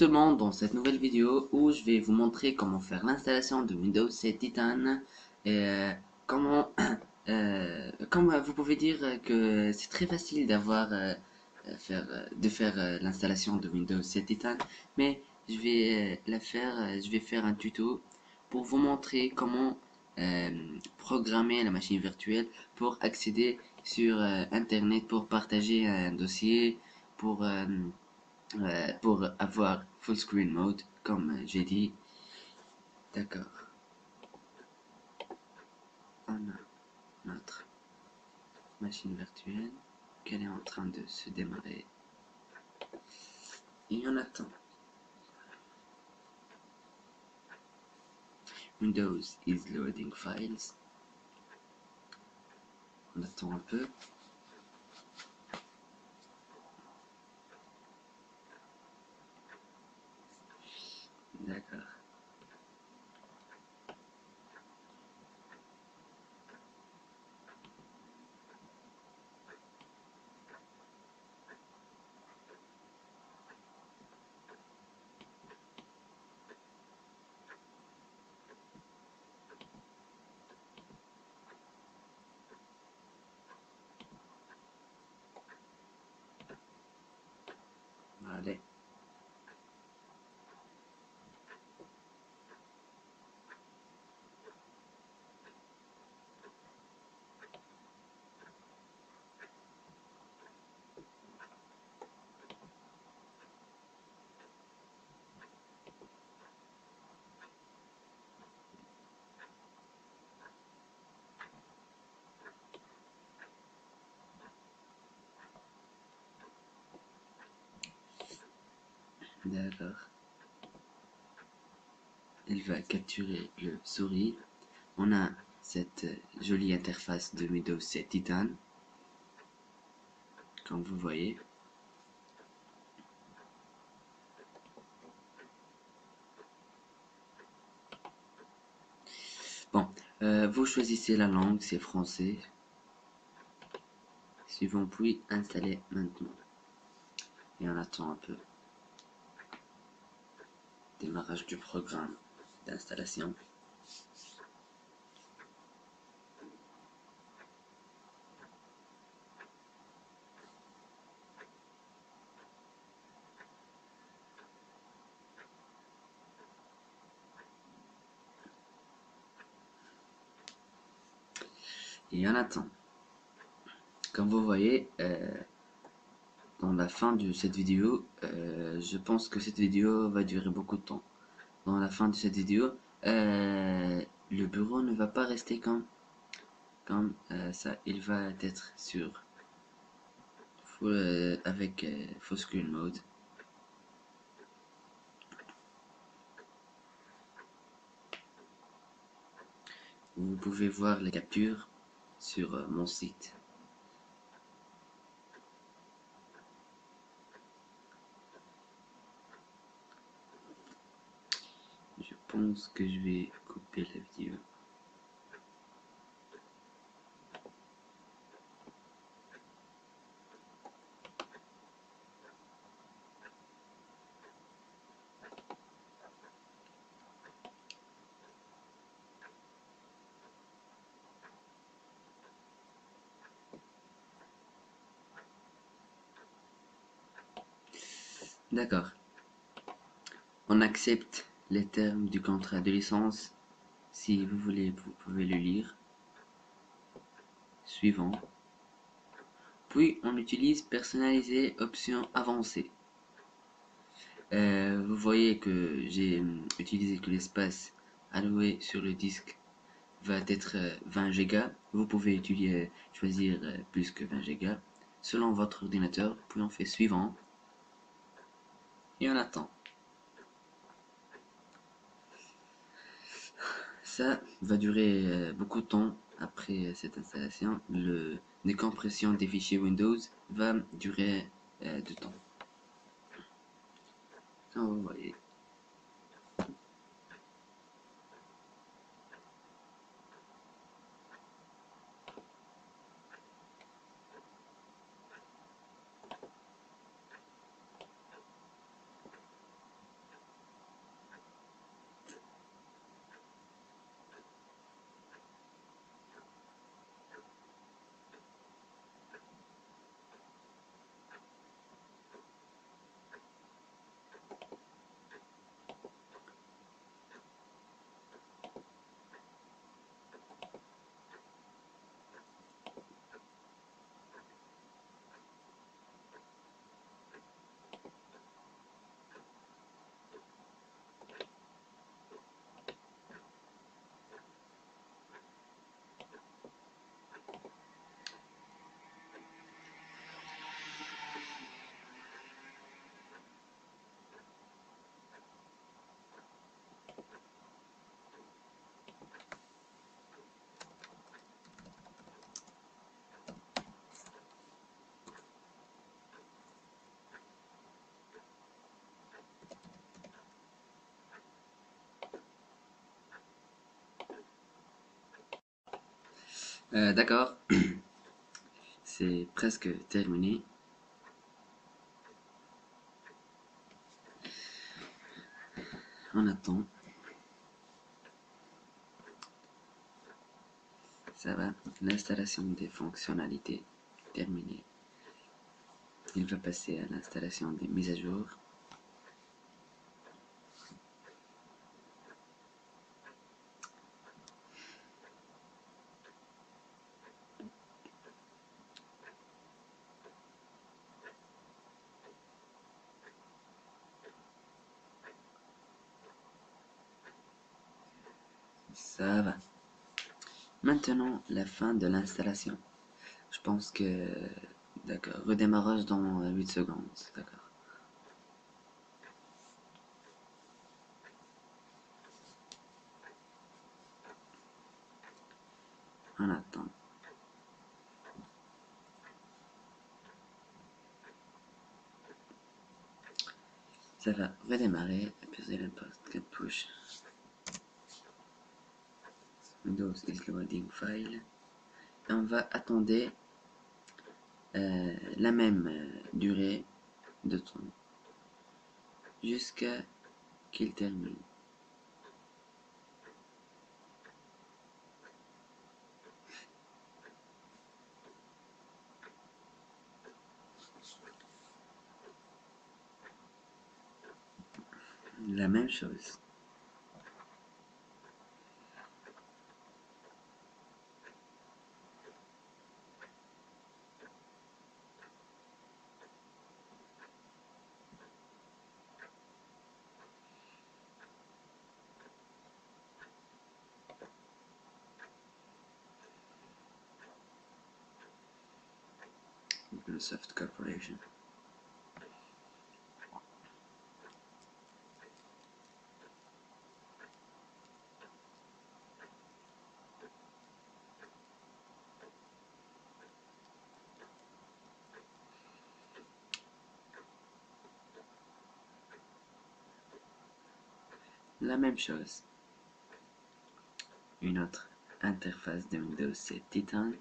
tout le monde dans cette nouvelle vidéo où je vais vous montrer comment faire l'installation de Windows 7 Titan et comment comme vous pouvez dire que c'est très facile de faire l'installation de Windows 7 Titan, mais je vais faire un tuto pour vous montrer comment euh, programmer la machine virtuelle pour accéder sur internet, pour partager un dossier, pour pour avoir full screen mode, comme j'ai dit. D'accord. On a notre machine virtuelle qu'elle est en train de se démarrer. Et on attend. Windows is loading files. On attend un peu. D'accord. Allez. D'accord. Il va capturer le souris. On a cette jolie interface de Windows 7 Titan, comme vous voyez. Bon, vous choisissez la langue, c'est français. Suivant puis installer maintenant. Et on attend un peu. Démarrage du programme d'installation. Et on attend. Comme vous voyez, dans la fin de cette vidéo, je pense que cette vidéo va durer beaucoup de temps. Dans la fin de cette vidéo, le bureau ne va pas rester comme ça. Il va être sur avec full screen mode. Vous pouvez voir les captures sur mon site. Je pense que je vais couper la vidéo. D'accord. On accepte les termes du contrat de licence. Si vous voulez, vous pouvez le lire. Suivant. Puis on utilise personnaliser option avancée. Vous voyez que j'ai utilisé que l'espace alloué sur le disque va être 20 Go. Vous pouvez choisir plus que 20 Go selon votre ordinateur. Puis on fait suivant et on attend. Ça va durer beaucoup de temps après cette installation. Le décompression des fichiers Windows va durer du temps. Comme vous voyez. D'accord, c'est presque terminé. On attend. Ça va. L'installation des fonctionnalités terminée. Il va passer à l'installation des mises à jour. Ça va. Maintenant, la fin de l'installation. Je pense que... D'accord. Redémarrage dans 8 secondes. D'accord. On attend. Ça va redémarrer. Appuyer le post 4 push. Windows is loading file. Et on va attendre la même durée de temps jusqu'à qu'il termine. La même chose. Microsoft Corporation. La même chose. Une autre interface de Windows 7 Titan.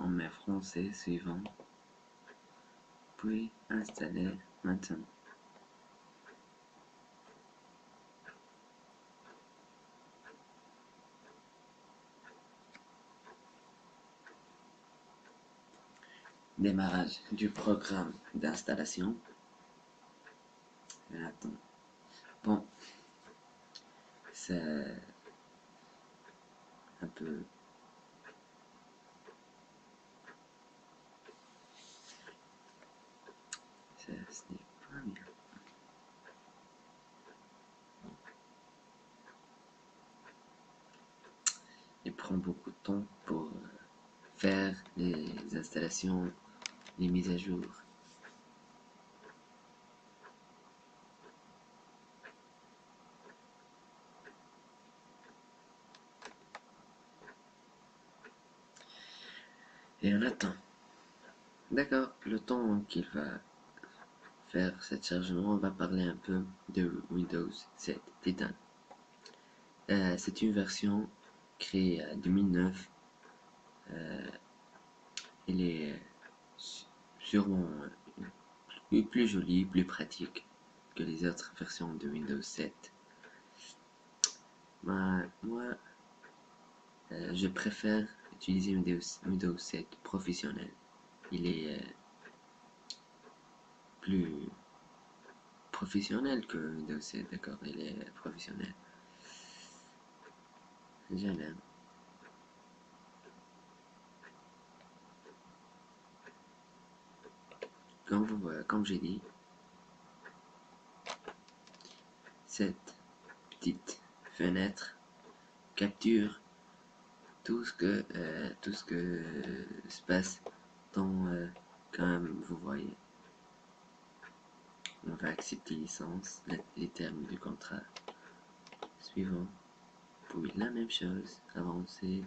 On met français suivant. Puis installer maintenant. Démarrage du programme d'installation. Attends. Bon, c'est un peu... Ce n'est pas bien. Il prend beaucoup de temps pour faire les installations, les mises à jour. Et on attend. D'accord, le temps qu'il va faire cette chargement, on va parler un peu de Windows 7 Titan. C'est une version créée en 2009. Elle est sûrement plus jolie, plus pratique que les autres versions de Windows 7. Moi, je préfère utiliser Windows 7 professionnel. Il est plus professionnel que Windows 7, d'accord, il est professionnel. Je l'aime. Comme j'ai dit, cette petite fenêtre capture tout ce que se passe dans comme vous voyez. On va accepter licence, les termes du contrat suivant. Puis la même chose, avancer.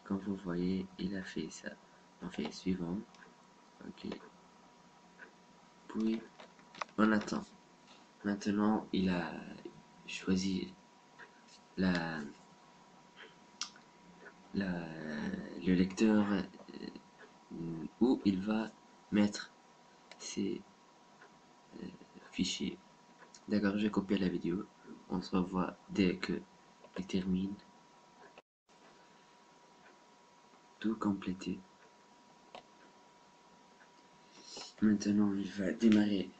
Comme vous voyez, il a fait ça. On fait suivant. Ok. Puis on attend. Maintenant, il a choisi la, la, le lecteur où il va mettre ses fichiers. D'accord, je vais copier la vidéo. On se revoit dès que il termine. Tout complété. Maintenant, il va démarrer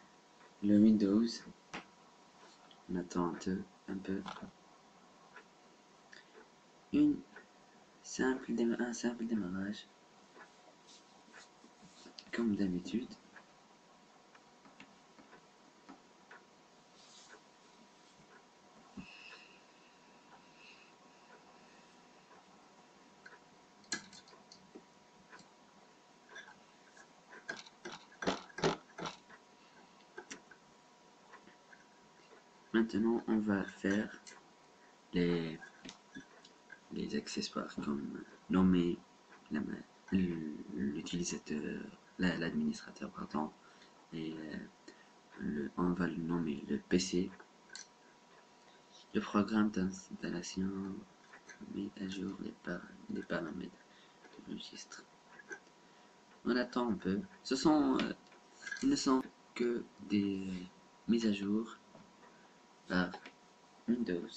le Windows. On attend un peu. Un simple démarrage, comme d'habitude. Maintenant, on va faire les accessoires comme nommer l'utilisateur, l'administrateur, pardon, et on va le nommer le PC, le programme d'installation, met à jour les paramètres du registre. On attend un peu. Ils ne sont que des mises à jour par Windows.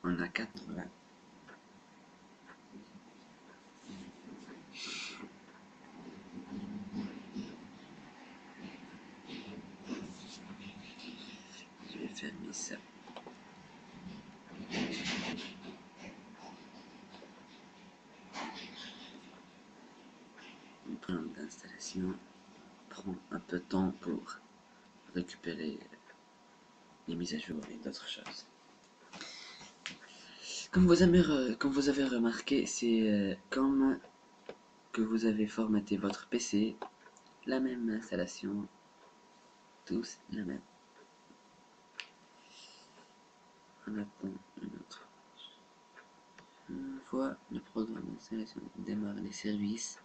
On a 4 là. Je vais fermer ça. Le programme d'installation prend un peu de temps pour récupérer les mises à jour et d'autres choses. Comme vous avez remarqué, c'est comme que vous avez formaté votre PC, la même installation, tous la même. On attend une autre. Une fois le programme d'installation démarre les services,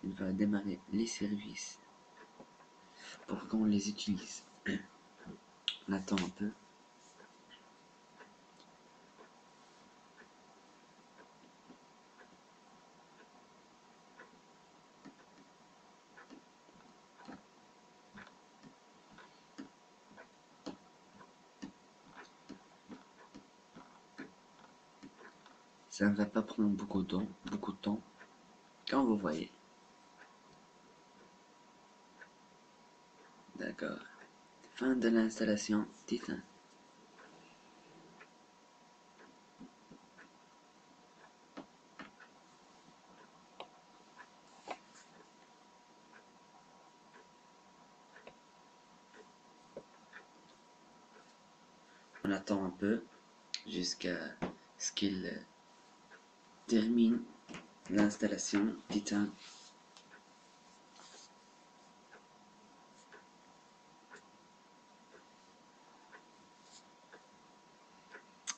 il va démarrer les services pour qu'on les utilise. On attend un peu. Ça ne va pas prendre beaucoup de temps, quand vous voyez. D'accord. Fin de l'installation Titan. On attend un peu jusqu'à ce qu'il termine l'installation Titan.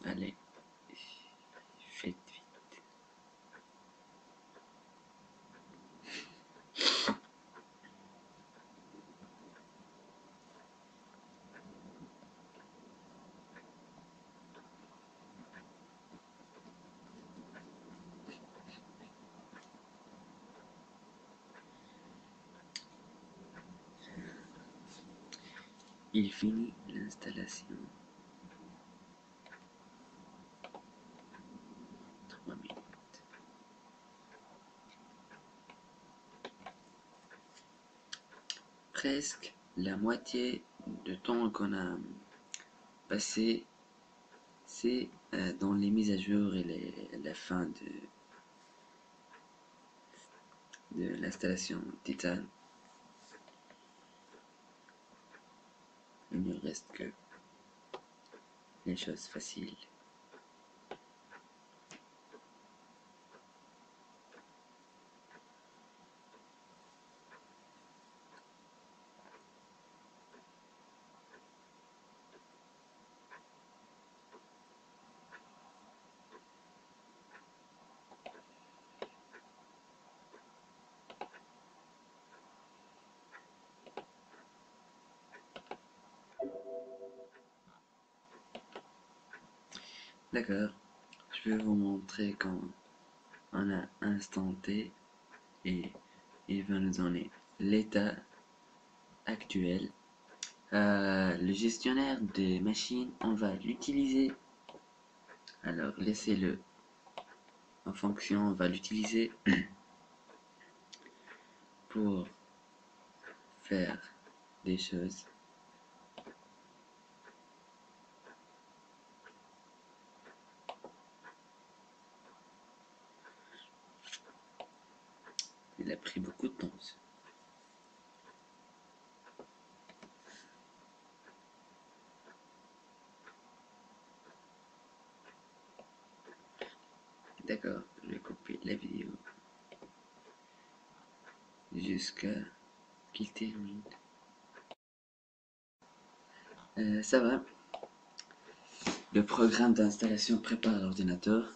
Allez, faites vite. Il finit l'installation. 3 minutes. Presque la moitié du temps qu'on a passé, c'est dans les mises à jour et la fin de l'installation Titan. Il ne reste que les choses faciles. D'accord, je vais vous montrer quand on a instant T et il va nous donner l'état actuel. Le gestionnaire des machines, on va l'utiliser. Alors laissez-le en fonction, on va l'utiliser pour faire des choses. Il a pris beaucoup de temps. D'accord, je vais couper la vidéo jusqu'à qu'il termine. Ça va. Le programme d'installation prépare l'ordinateur.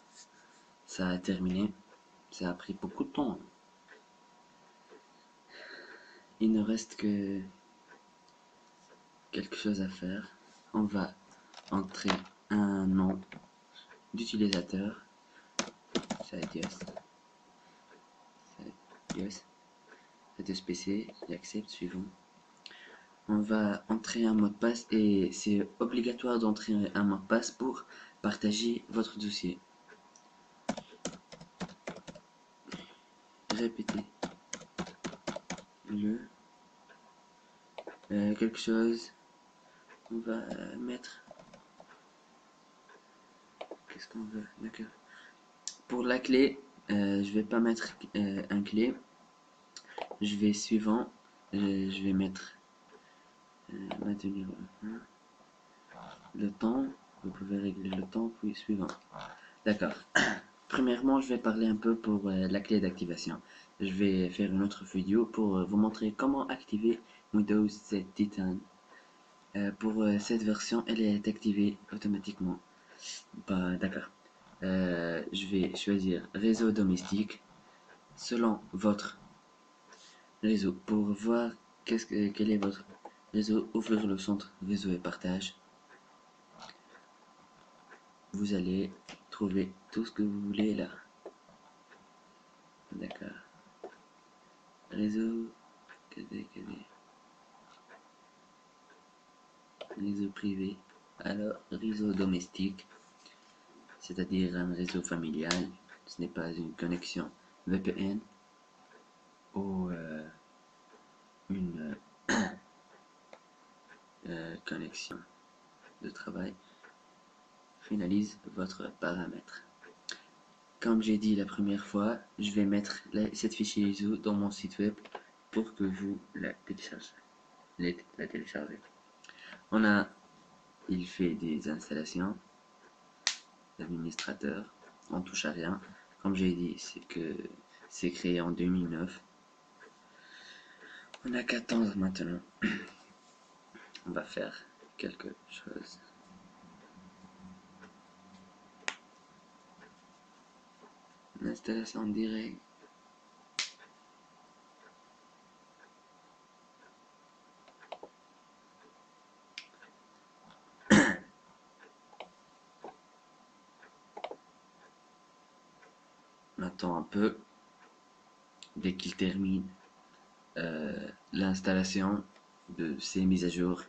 Ça a terminé. Ça a pris beaucoup de temps. Il ne reste que quelque chose à faire. On va entrer un nom d'utilisateur. Sadios. Sadios PC. J'accepte. Suivant. On va entrer un mot de passe et c'est obligatoire d'entrer un mot de passe pour partager votre dossier. Répétez le quelque chose. On va mettre. Qu'est-ce qu'on veut? D'accord. Pour la clé, je vais pas mettre un clé. Je vais suivant. Je vais mettre maintenir le temps. Vous pouvez régler le temps puis suivant. D'accord. Premièrement, je vais parler un peu pour la clé d'activation. Je vais faire une autre vidéo pour vous montrer comment activer Windows 7 Titan. Pour cette version, elle est activée automatiquement. Bah, d'accord. Je vais choisir réseau domestique selon votre réseau. Pour voir quel est votre réseau, ouvrir le centre réseau et partage. Vous allez trouver tout ce que vous voulez là. D'accord. Réseau. Réseau privé. Alors, réseau domestique, c'est-à-dire un réseau familial. Ce n'est pas une connexion VPN ou une connexion de travail. Finalise votre paramètre. Comme j'ai dit la première fois, je vais mettre cette fichier ISO dans mon site web pour que vous la téléchargez. Il fait des installations d'administrateur, on touche à rien. Comme j'ai dit, c'est créé en 2009. On a qu'à attendre maintenant. On va faire quelque chose. L'installation directe. On attend un peu. Dès qu'il termine l'installation de ces mises à jour.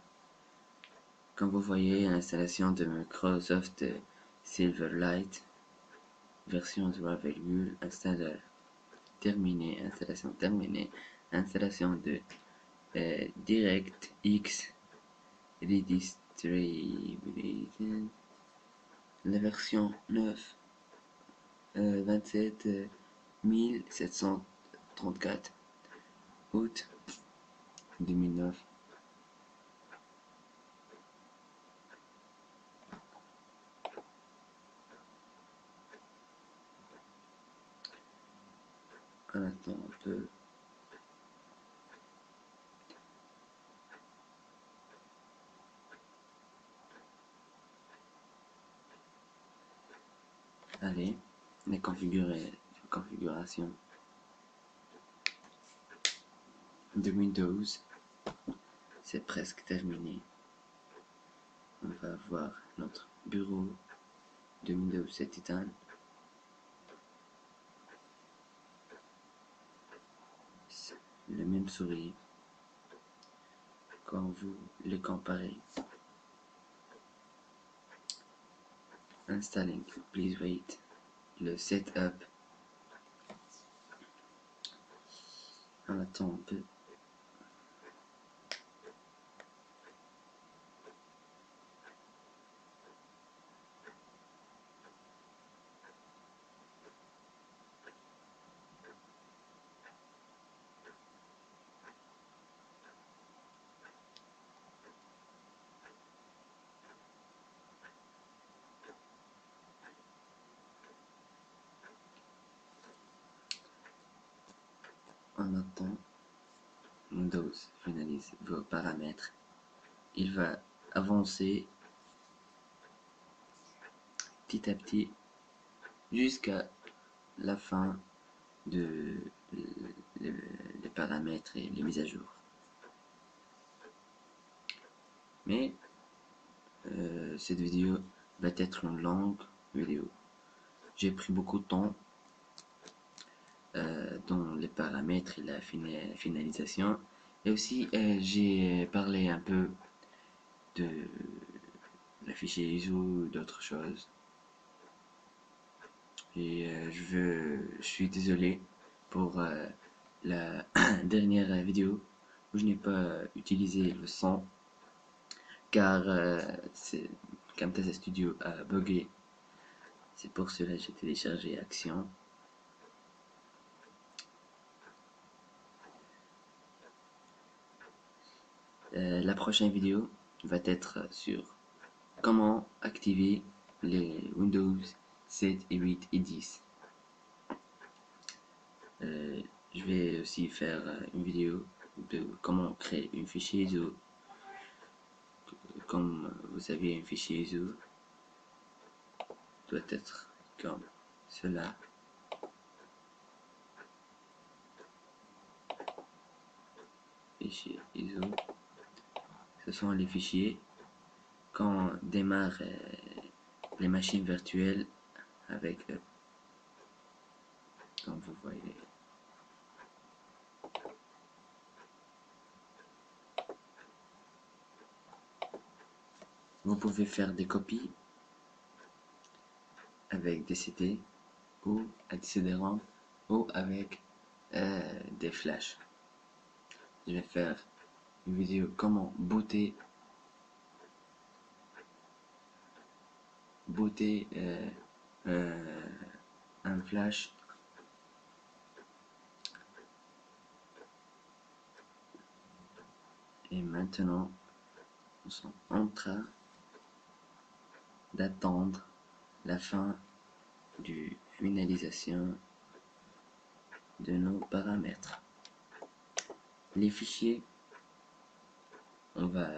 Comme vous voyez, l'installation de Microsoft Silverlight, version 3, installation terminée, installation de DirectX Redistribution, la version 9, 27 1734, août 2009. On attend un peu. Allez, les configurations de Windows, c'est presque terminé. On va voir notre bureau de Windows 7 Titan. C'est le même souris quand vous les comparez. Installing, please wait. Le setup. On attend un peu. On attend. Windows finalise vos paramètres. Il va avancer petit à petit jusqu'à la fin de les paramètres et les mises à jour. Mais cette vidéo va être une longue vidéo. J'ai pris beaucoup de temps dans les paramètres et la finalisation. Et aussi, j'ai parlé un peu de la fichier ISO, d'autres choses. Et je suis désolé pour la dernière vidéo où je n'ai pas utilisé le son car Camtasia Studio a bugué. C'est pour cela que j'ai téléchargé Action. La prochaine vidéo va être sur comment activer les Windows 7 et 8 et 10. Je vais aussi faire une vidéo de comment créer un fichier ISO. Comme vous savez, un fichier ISO doit être comme cela. Fichier ISO, ce sont les fichiers quand on démarre les machines virtuelles avec comme vous voyez. Vous pouvez faire des copies avec des CD ou avec des CD-ROM ou avec des flashs. Je vais faire une vidéo comment booter un flash. Et maintenant, nous sommes en train d'attendre la fin du finalisation de nos paramètres. Les fichiers, on va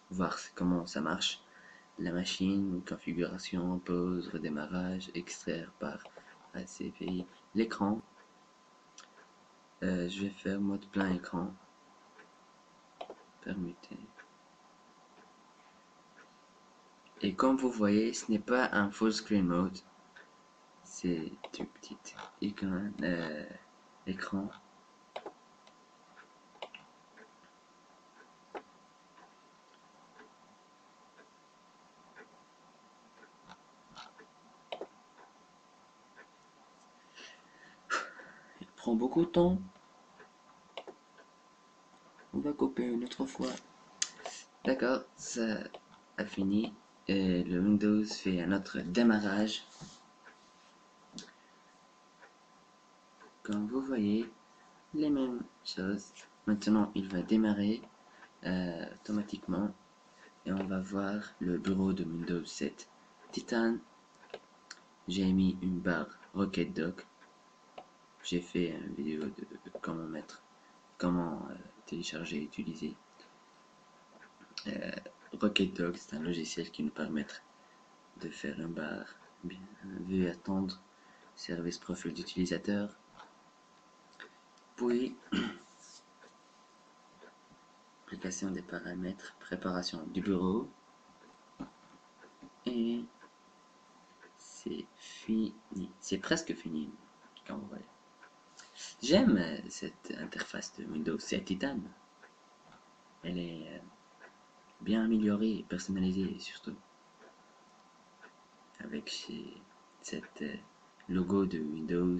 voir comment ça marche. La machine, configuration, pause, redémarrage, extraire par ACPI. L'écran, je vais faire mode plein écran. Permettez. Et comme vous voyez, ce n'est pas un full screen mode. C'est une petite écran. Il prend beaucoup de temps. On va couper une autre fois. D'accord, ça a fini. Et le Windows fait un autre démarrage. Comme vous voyez, les mêmes choses. Maintenant, il va démarrer automatiquement. Et on va voir le bureau de Windows 7 Titan. J'ai mis une barre Rocket Dock. J'ai fait une vidéo de comment télécharger et utiliser. Rocket Dock, c'est un logiciel qui nous permet de faire une barre vue attendre, service profil d'utilisateur. Puis, application des paramètres, préparation du bureau. Et c'est fini. C'est presque fini, comme vous voyez. J'aime cette interface de Windows 7 Titan. Elle est bien améliorée et personnalisée surtout. Avec cette logo de Windows,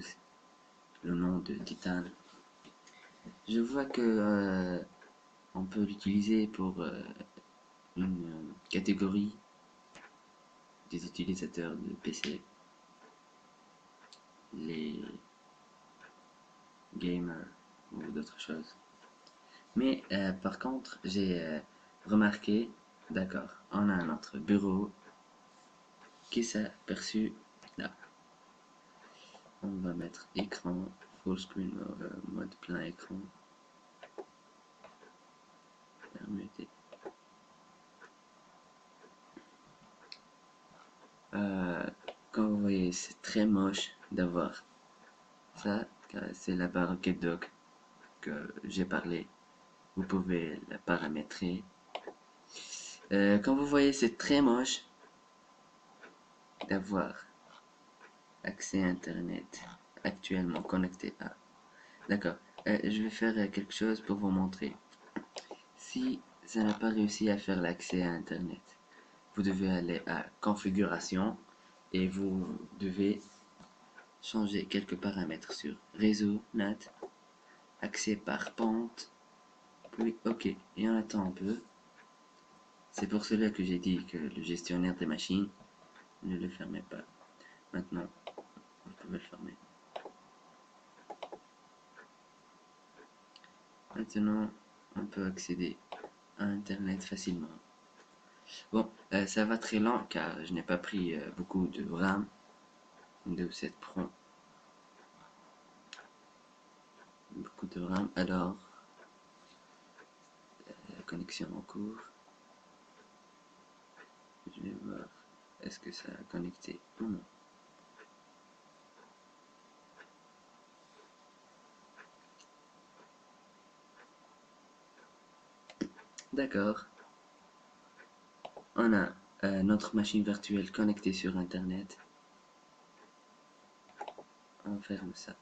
le nom de Titan. Je vois que on peut l'utiliser pour une catégorie des utilisateurs de PC, les gamers ou d'autres choses. Mais par contre, j'ai remarqué, d'accord, on a notre bureau qui s'est aperçu là. On va mettre écran, full screen, mode plein écran. Permuter. Comme vous voyez, c'est très moche d'avoir ça, car c'est la barre GetDoc que j'ai parlé. Vous pouvez la paramétrer. Comme vous voyez, c'est très moche d'avoir accès à Internet actuellement connecté à. D'accord. Je vais faire quelque chose pour vous montrer. Si ça n'a pas réussi à faire l'accès à Internet, vous devez aller à Configuration et vous devez changer quelques paramètres sur Réseau, NAT, accès par pente, puis OK. Et on attend un peu. C'est pour cela que j'ai dit que le gestionnaire des machines ne le fermait pas. Maintenant, vous pouvez le fermer. Maintenant, on peut accéder à Internet facilement. Bon, ça va très lent car je n'ai pas pris beaucoup de RAM. Windows 7 Pro. Beaucoup de RAM. Alors, la connexion en cours. Je vais voir. Est-ce que ça a connecté ou non. D'accord. On a notre machine virtuelle connectée sur Internet. On ferme ça.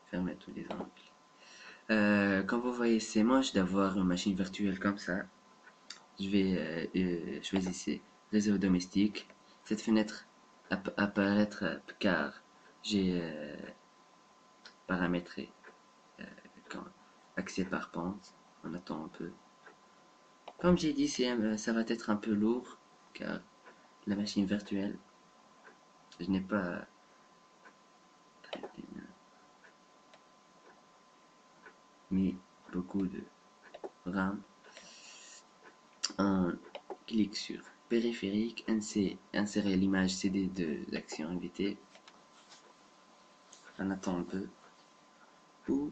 Fermez tous les angles. Comme vous voyez, c'est moche d'avoir une machine virtuelle comme ça. Je vais choisir réseau domestique. Cette fenêtre apparaître car j'ai paramétré quand accès par pente. On attend un peu. Comme j'ai dit, ça va être un peu lourd car la machine virtuelle, je n'ai pas mis beaucoup de RAM. On clique sur périphérique, insérer l'image CD de l'action invitée. On attend un peu. Ou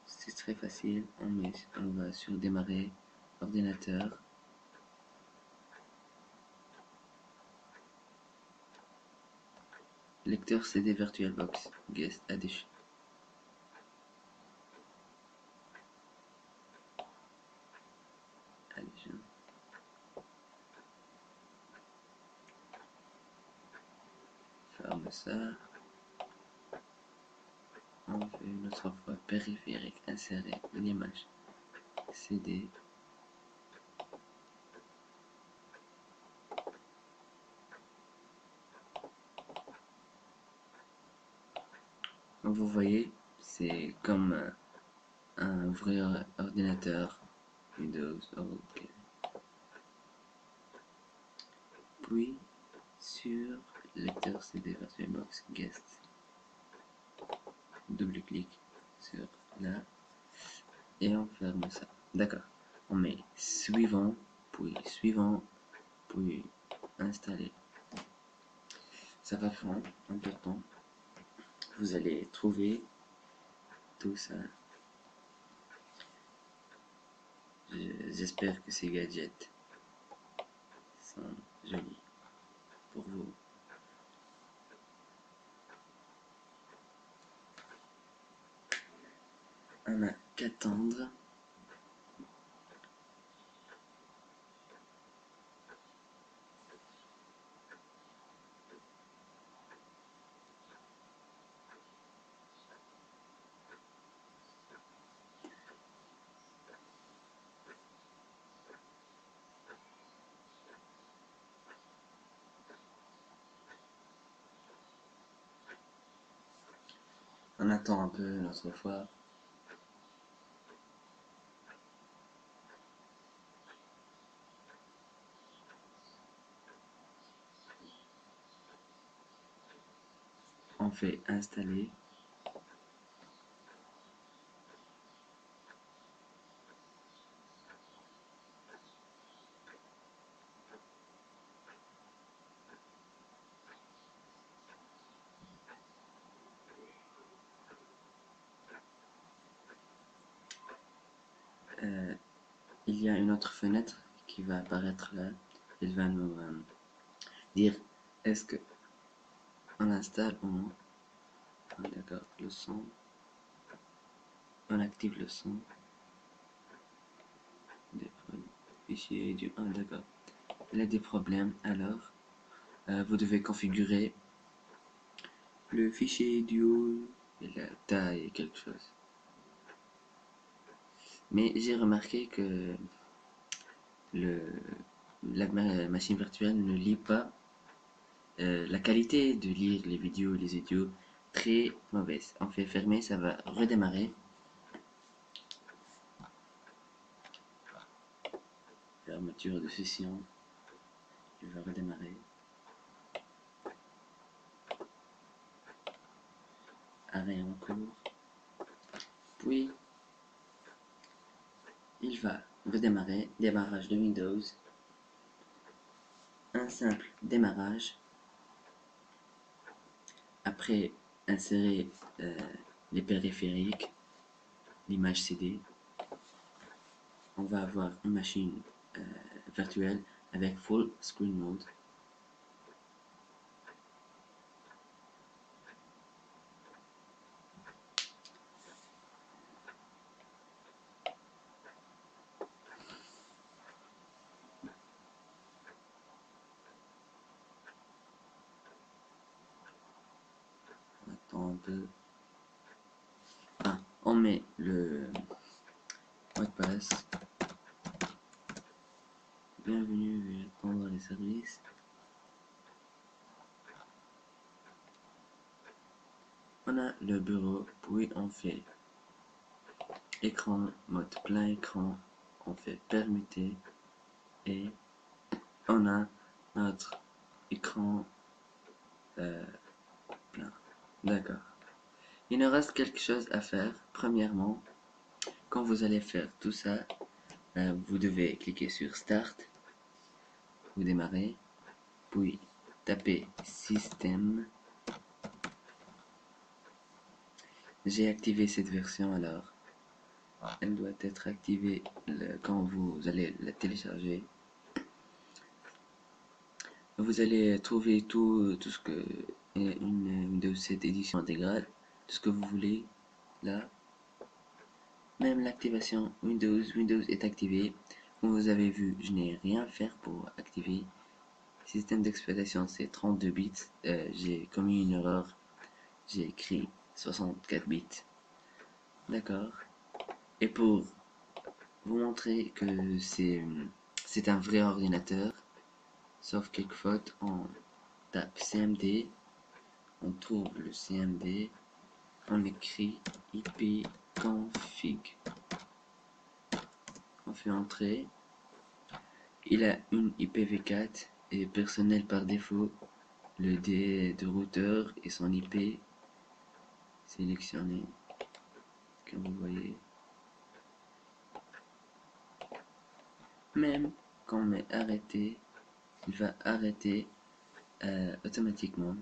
c'est très facile, on va sur démarrer ordinateur. Lecteur CD VirtualBox Guest Addition. Ferme ça. On fait une autre fois périphérique, insérer l'image CD. Comme vous voyez, c'est comme un vrai ordinateur Windows. OK. Puis sur lecteur CD VirtualBox Guest, double-clic sur là et on ferme ça. D'accord. On met suivant, puis installer. Ça va prendre un peu de temps. Vous allez trouver tout ça. J'espère que ces gadgets sont jolis pour vous. On n'a qu'attendre. On attend un peu notre fois. On fait installer. Il y a une autre fenêtre qui va apparaître là. Elle va nous dire est-ce que on installe ou non. D'accord, le son. On active le son. Des fichiers du 1, d'accord. Il y a des problèmes, alors vous devez configurer le fichier audio et la taille, quelque chose. Mais j'ai remarqué que la machine virtuelle ne lit pas. La qualité de lire les vidéos et les audios très mauvaise. On fait fermer, ça va redémarrer. Fermeture de session. Il va redémarrer. Arrêt en cours. Puis il va redémarrer. Démarrage de Windows. Un simple démarrage. Après, insérer les périphériques, l'image CD. On va avoir une machine virtuelle avec Full Screen Mode. On attend un peu. Ah, on met le mot de passe. Bienvenue, veuillez attendre les services. On a le bureau, puis on fait écran, mode plein écran, on fait permuter et on a notre écran plein. D'accord. Il nous reste quelque chose à faire. Premièrement, quand vous allez faire tout ça, vous devez cliquer sur Start, vous démarrez, puis tapez Système. J'ai activé cette version, alors elle doit être activée quand vous allez la télécharger. Vous allez trouver tout ce que est une de cette édition intégrale, tout ce que vous voulez là. Même l'activation Windows est activé. Comme vous avez vu, je n'ai rien à faire pour activer. Système d'exploitation, c'est 32 bits. J'ai commis une erreur. J'ai écrit 64 bits. D'accord. Et pour vous montrer que c'est un vrai ordinateur, sauf quelques fautes, on tape CMD, on trouve le CMD, on écrit ipconfig, on fait entrer. Il a une IPv4 et personnel par défaut. Le D de routeur et son IP sélectionné, comme vous voyez. Même quand on met arrêté, il va arrêter automatiquement.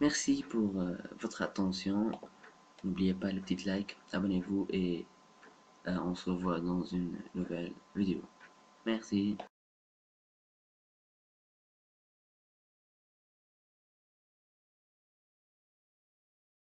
Merci pour votre attention. N'oubliez pas le petit like, abonnez-vous et on se revoit dans une nouvelle vidéo. Merci.